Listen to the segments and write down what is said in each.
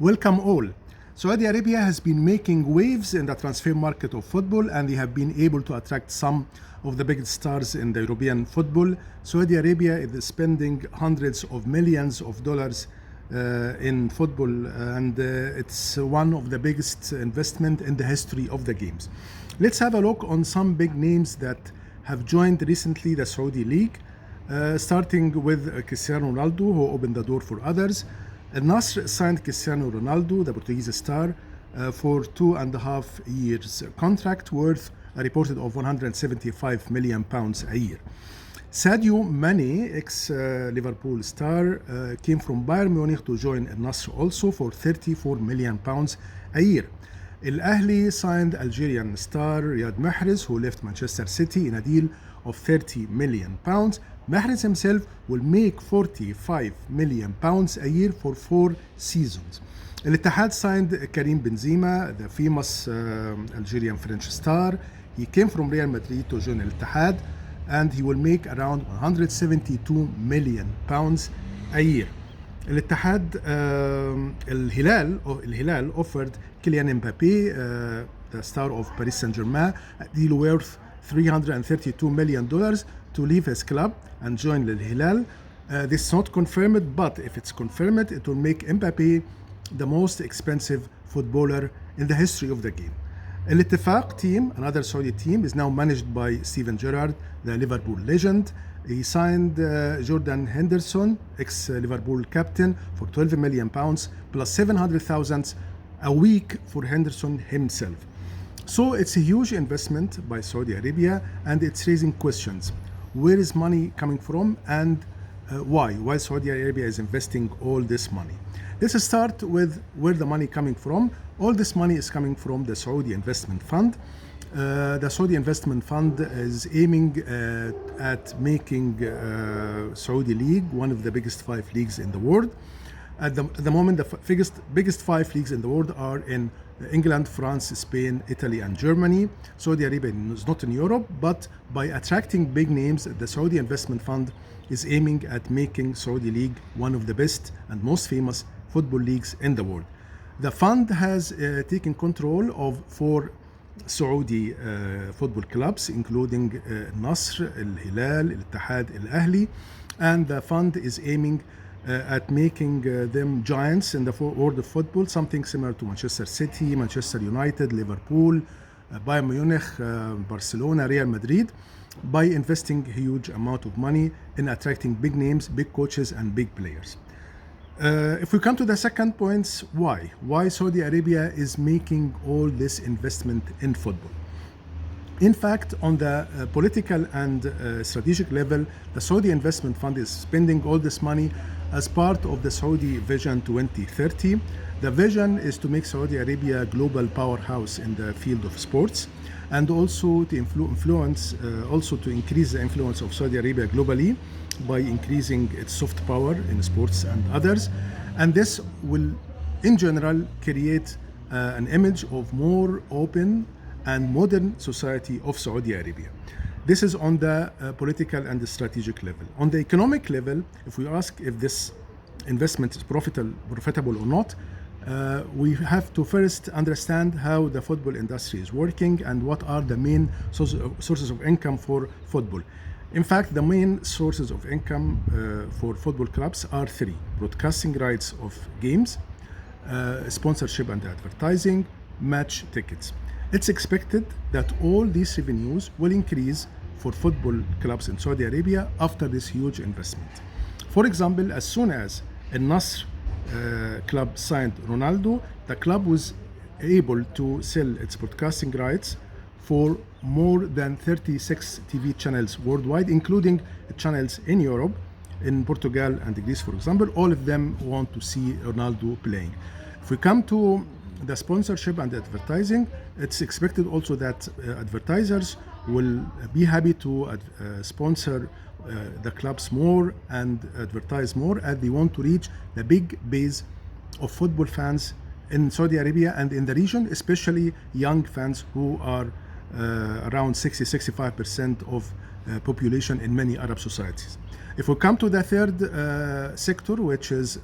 Welcome all. Saudi Arabia has been making waves in the transfer market of football, and they have been able to attract some of the biggest stars in the European football. Saudi Arabia is spending hundreds of millions of dollars in football, and it's one of the biggest investment in the history of the games. Let's have a look on some big names that have joined recently the Saudi League, starting with Cristiano Ronaldo, who opened the door for others. Al Nassr signed Cristiano Ronaldo, the Portuguese star, for 2.5 years contract worth a reported of £175 million a year. Sadio Manae, ex-Liverpool star, came from Bayern Munich to join Al Nassr also for £34 million a year. Al Ahly signed Algerian star Ryade Mahrez, who left Manchester City in a deal of £30 million. Mahrez himself will make £45 million a year for 4 seasons. Al Ittihad signed Karim Benzema, the famous Algerian French star. He came from Real Madrid to join Al Ittihad, and he will make around £172 million a year. Al Ittihad, Al Hilal offered Kylian Mbappe, the star of Paris Saint-Germain, a deal worth $332 million to leave his club and join Al Hilal. This is not confirmed, but if it's confirmed, it will make Mbappe the most expensive footballer in the history of the game. Al Ittifaq team, another Saudi team, is now managed by Steven Gerrard, the Liverpool legend. He signed Jordan Henderson, ex-Liverpool captain, for £12 million plus 700,000 a week for Henderson himself. So it's a huge investment by Saudi Arabia, and it's raising questions. Where is money coming from, and why? Why Saudi Arabia is investing all this money? Let's start with where the money coming from. All this money is coming from the Saudi Investment Fund. The Saudi Investment Fund is aiming at making Saudi League one of the biggest 5 leagues in the world. At the moment, the biggest 5 leagues in the world are in England, France, Spain, Italy, and Germany. Saudi Arabia is not in Europe, but by attracting big names, the Saudi Investment Fund is aiming at making Saudi League one of the best and most famous football leagues in the world. The fund has taken control of 4 Saudi football clubs, including Nasr, Al Hilal, Al Ittihad, Al Ahly, and the fund is aiming at making them giants in the world of football, something similar to Manchester City, Manchester United, Liverpool, Bayern Munich, Barcelona, Real Madrid, by investing a huge amount of money in attracting big names, big coaches, and big players. If we come to the second point, why? Why Saudi Arabia is making all this investment in football? In fact, on the political and strategic level, the Saudi Investment Fund is spending all this money as part of the Saudi Vision 2030. The vision is to make Saudi Arabia a global powerhouse in the field of sports, and also to to increase the influence of Saudi Arabia globally by increasing its soft power in sports and others. And this will, in general, create an image of more open and modern society of Saudi Arabia. This is on the political and the strategic level. On the economic level, if we ask if this investment is profitable or not, we have to first understand how the football industry is working and what are the main sources of income for football. In fact, the main sources of income for football clubs are 3: broadcasting rights of games, sponsorship and advertising, match tickets. It's expected that all these revenues will increase for football clubs in Saudi Arabia after this huge investment. For example, as soon as Al Nassr club signed Ronaldo, the club was able to sell its broadcasting rights for more than 36 TV channels worldwide, including channels in Europe, in Portugal and Greece, for example. All of them want to see Ronaldo playing. If we come to the sponsorship and advertising, it's expected also that advertisers will be happy to sponsor the clubs more and advertise more, as they want to reach the big base of football fans in Saudi Arabia and in the region, especially young fans who are around 60-65% of population in many Arab societies. If we come to the third sector, which is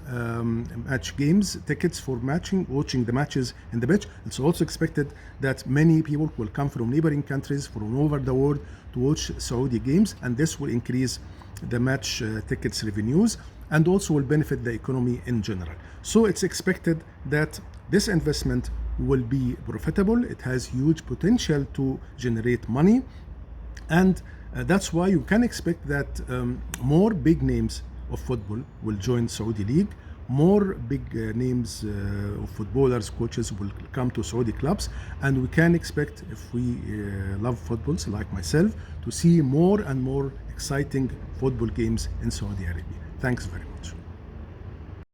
match games, tickets for watching the matches in the pitch, it's also expected that many people will come from neighboring countries from over the world to watch Saudi games, and this will increase the match tickets revenues and also will benefit the economy in general. So it's expected that this investment will be profitable. It has huge potential to generate money, and that's why you can expect that more big names of football will join Saudi League. More big names of footballers, coaches will come to Saudi clubs, and we can expect, if we love footballs like myself, to see more and more exciting football games in Saudi Arabia. Thanks very much.